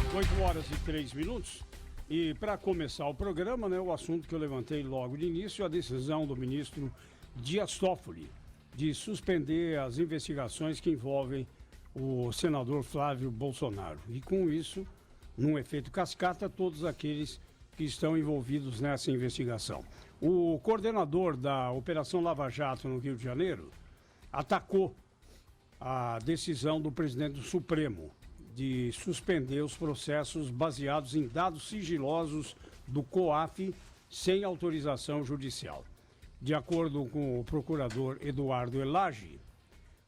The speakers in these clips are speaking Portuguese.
8h03. E para começar o programa, o assunto que eu levantei logo de início, a decisão do ministro Dias Toffoli de suspender as investigações que envolvem o senador Flávio Bolsonaro. E com isso, num efeito cascata, todos aqueles que estão envolvidos nessa investigação. O coordenador da Operação Lava Jato no Rio de Janeiro atacou a decisão do presidente do Supremo de suspender os processos baseados em dados sigilosos do COAF sem autorização judicial. De acordo com o procurador Eduardo Elage,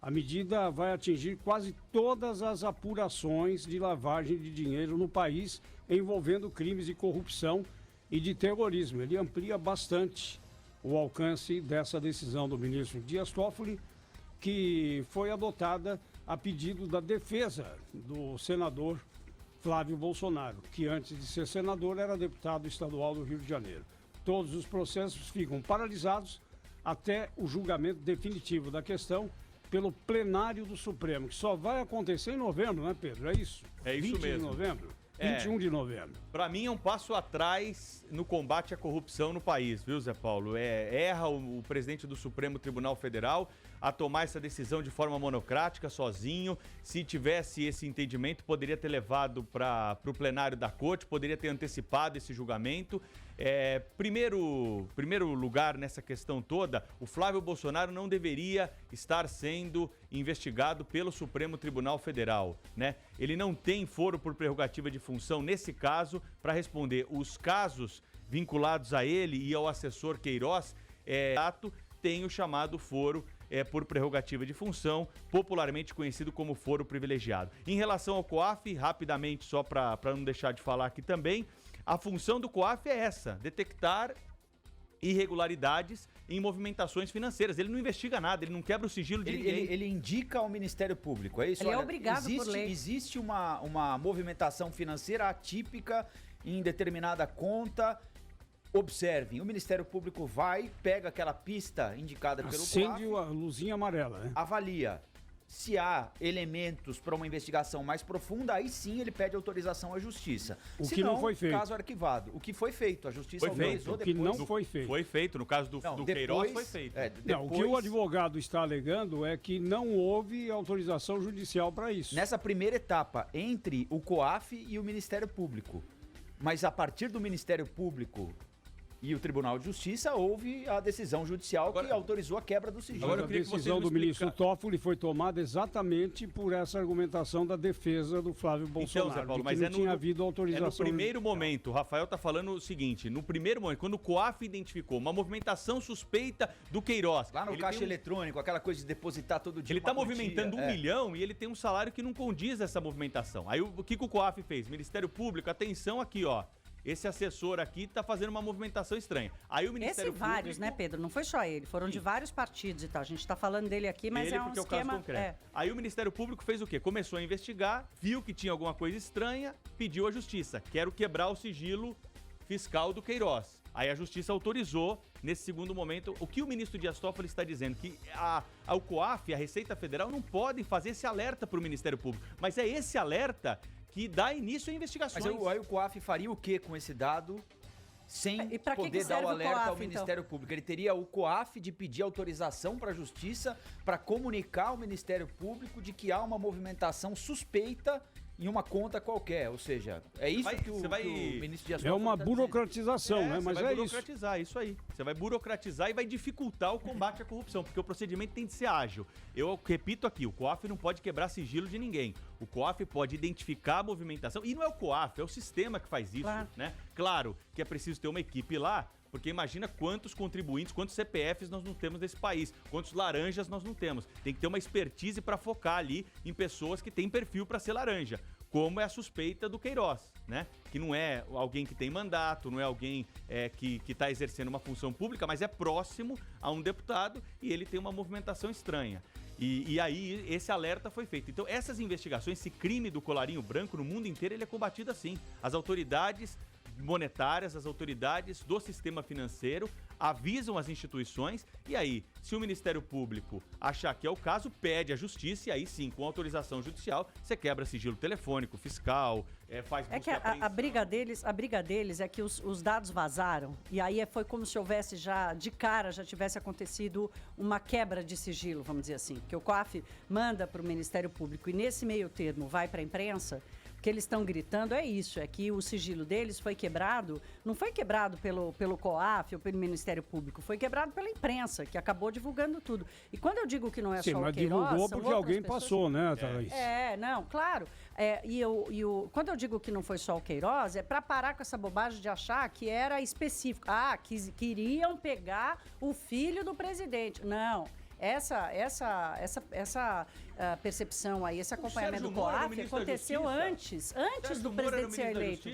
a medida vai atingir quase todas as apurações de lavagem de dinheiro no país envolvendo crimes de corrupção e de terrorismo. Ele amplia bastante o alcance dessa decisão do ministro Dias Toffoli, que foi adotada a pedido da defesa do senador Flávio Bolsonaro, que antes de ser senador era deputado estadual do Rio de Janeiro. Todos os processos ficam paralisados até o julgamento definitivo da questão pelo plenário do Supremo, que só vai acontecer em novembro, né, Pedro? É isso? É isso 20 mesmo. de novembro? 21 de novembro. Para mim é um passo atrás no combate à corrupção no país, viu, Zé Paulo? Erra o presidente do Supremo Tribunal Federal a tomar essa decisão de forma monocrática, sozinho. Se tivesse esse entendimento, poderia ter levado para o plenário da corte, poderia ter antecipado esse julgamento. Primeiro lugar nessa questão toda, o Flávio Bolsonaro não deveria estar sendo investigado pelo Supremo Tribunal Federal, né? Ele não tem foro por prerrogativa de função, nesse caso, para responder. Os casos vinculados a ele e ao assessor Queiroz, tem o chamado foro por prerrogativa de função, popularmente conhecido como foro privilegiado. Em relação ao COAF, rapidamente, só para não deixar de falar aqui também, a função do COAF é essa: detectar irregularidades em movimentações financeiras. Ele não investiga nada, ele não quebra o sigilo de ninguém. Ele indica ao Ministério Público, é isso? Ele é obrigado por lei. Existe uma movimentação financeira atípica em determinada conta. Observem, o Ministério Público vai, pega aquela pista indicada pelo COAF, acende a luzinha amarela, né? Avalia. Se há elementos para uma investigação mais profunda, aí sim ele pede autorização à Justiça. O que não foi feito. Caso arquivado. O que foi feito, a Justiça Foi feito. autorizou O que depois. não foi feito. Foi feito, no caso do Queiroz foi feito. Não, o que o advogado está alegando é que não houve autorização judicial para isso. Nessa primeira etapa, entre o COAF e o Ministério Público. Mas a partir do Ministério Público e o Tribunal de Justiça, houve a decisão judicial que autorizou a quebra do sigilo. Agora, a decisão do ministro Toffoli foi tomada exatamente por essa argumentação da defesa do Flávio Bolsonaro, então, Zé Paulo, mas não tinha havido autorização. No primeiro momento, o Rafael está falando o seguinte, no primeiro momento, quando o COAF identificou uma movimentação suspeita do Queiroz... Lá no caixa eletrônico, aquela coisa de depositar todo dia. Ele está movimentando 1 milhão e ele tem um salário que não condiz a essa movimentação. Aí o que o COAF fez? Ministério Público, atenção aqui, ó. Esse assessor aqui tá fazendo uma movimentação estranha. Aí o Ministério Público... vários, né, Pedro? Não foi só ele, foram de vários partidos e tal. A gente tá falando dele aqui, mas ele, é um porque esquema... É o caso concreto. Aí o Ministério Público fez o quê? Começou a investigar, viu que tinha alguma coisa estranha, pediu à Justiça. Quero quebrar o sigilo fiscal do Queiroz. Aí a Justiça autorizou, nesse segundo momento, o que o ministro Dias Toffoli está dizendo, que o COAF, a Receita Federal, não podem fazer esse alerta para o Ministério Público. Mas é esse alerta que dá início a investigações. Mas aí o COAF faria o que com esse dado sem poder dar o alerta COAF, ao Ministério Público? Ele teria o COAF de pedir autorização para a Justiça para comunicar ao Ministério Público de que há uma movimentação suspeita em uma conta qualquer, ou seja, é isso que o ministro Dias Toffoli é uma burocratização, né? Mas você vai burocratizar, isso aí. Você vai burocratizar e vai dificultar o combate à corrupção, porque o procedimento tem de ser ágil. Eu repito aqui, o COAF não pode quebrar sigilo de ninguém. O COAF pode identificar a movimentação, e não é o COAF, é o sistema que faz isso, né? Claro que é preciso ter uma equipe lá, porque imagina quantos contribuintes, quantos CPFs nós não temos nesse país, quantos laranjas nós não temos. Tem que ter uma expertise para focar ali em pessoas que têm perfil para ser laranja, como é a suspeita do Queiroz, né? Que não é alguém que tem mandato, não é alguém que está exercendo uma função pública, mas é próximo a um deputado e ele tem uma movimentação estranha. E aí esse alerta foi feito. Então essas investigações, esse crime do colarinho branco no mundo inteiro, ele é combatido assim. As autoridades monetárias, as autoridades do sistema financeiro avisam as instituições e aí, se o Ministério Público achar que é o caso, pede à Justiça e aí sim, com autorização judicial, você quebra sigilo telefônico, fiscal, faz busca É que a briga deles é que os dados vazaram e aí foi como se houvesse já tivesse acontecido uma quebra de sigilo, vamos dizer assim, que o COAF manda para o Ministério Público e nesse meio termo vai para a imprensa. O que eles estão gritando é isso, é que o sigilo deles foi quebrado, não foi quebrado pelo COAF ou pelo Ministério Público, foi quebrado pela imprensa, que acabou divulgando tudo. E quando eu digo que não é Sim, só o mas Queiroz... divulgou porque alguém passou, né, Thaís? Não, claro. Quando eu digo que não foi só o Queiroz, é para parar com essa bobagem de achar que era específico. Queriam pegar o filho do presidente. Não. Essa percepção aí, esse acompanhamento do COAF aconteceu antes do presidente ser eleito.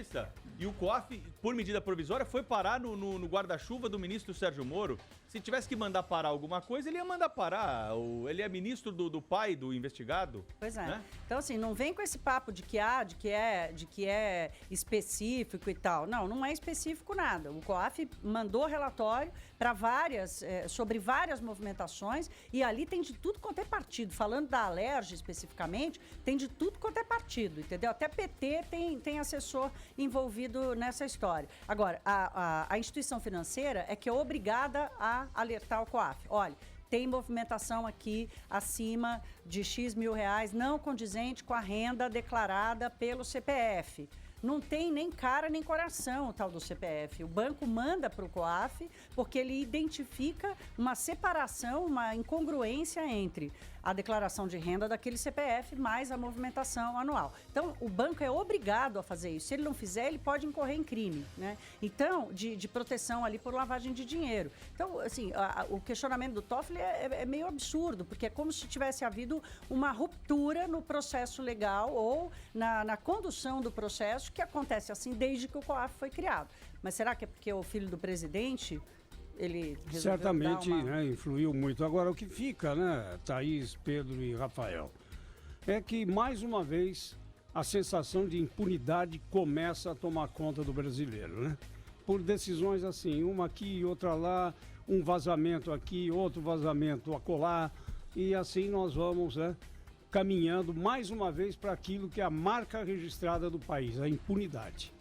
E o COAF, por medida provisória, foi parar no guarda-chuva do ministro Sérgio Moro. Se tivesse que mandar parar alguma coisa, ele ia mandar parar. Ele é ministro do pai do investigado. Pois é. Né? Então, assim, não vem com esse papo de que é específico e tal. Não é específico nada. O COAF mandou relatório para sobre várias movimentações e ali tem de tudo quanto é partido. Falando da Alerj especificamente, tem de tudo quanto é partido, entendeu? Até PT tem assessor envolvido nessa história. Agora, a instituição financeira é que é obrigada a alertar o COAF. Olha, tem movimentação aqui acima de X mil reais não condizente com a renda declarada pelo CPF. Não tem nem cara nem coração o tal do CPF. O banco manda para o COAF porque ele identifica uma separação, uma incongruência entre a declaração de renda daquele CPF mais a movimentação anual. Então, o banco é obrigado a fazer isso. Se ele não fizer, ele pode incorrer em crime, né? Então, de proteção ali por lavagem de dinheiro. Então, assim, o questionamento do Toffoli é meio absurdo, porque é como se tivesse havido uma ruptura no processo legal ou na condução do processo, que acontece assim desde que o COAF foi criado. Mas será que é porque o filho do presidente... Ele certamente influiu muito. Agora, o que fica, né, Thaís, Pedro e Rafael, é que, mais uma vez, a sensação de impunidade começa a tomar conta do brasileiro, né? Por decisões assim, uma aqui, outra lá, um vazamento aqui, outro vazamento acolá, e assim nós vamos, né, caminhando mais uma vez para aquilo que é a marca registrada do país, a impunidade.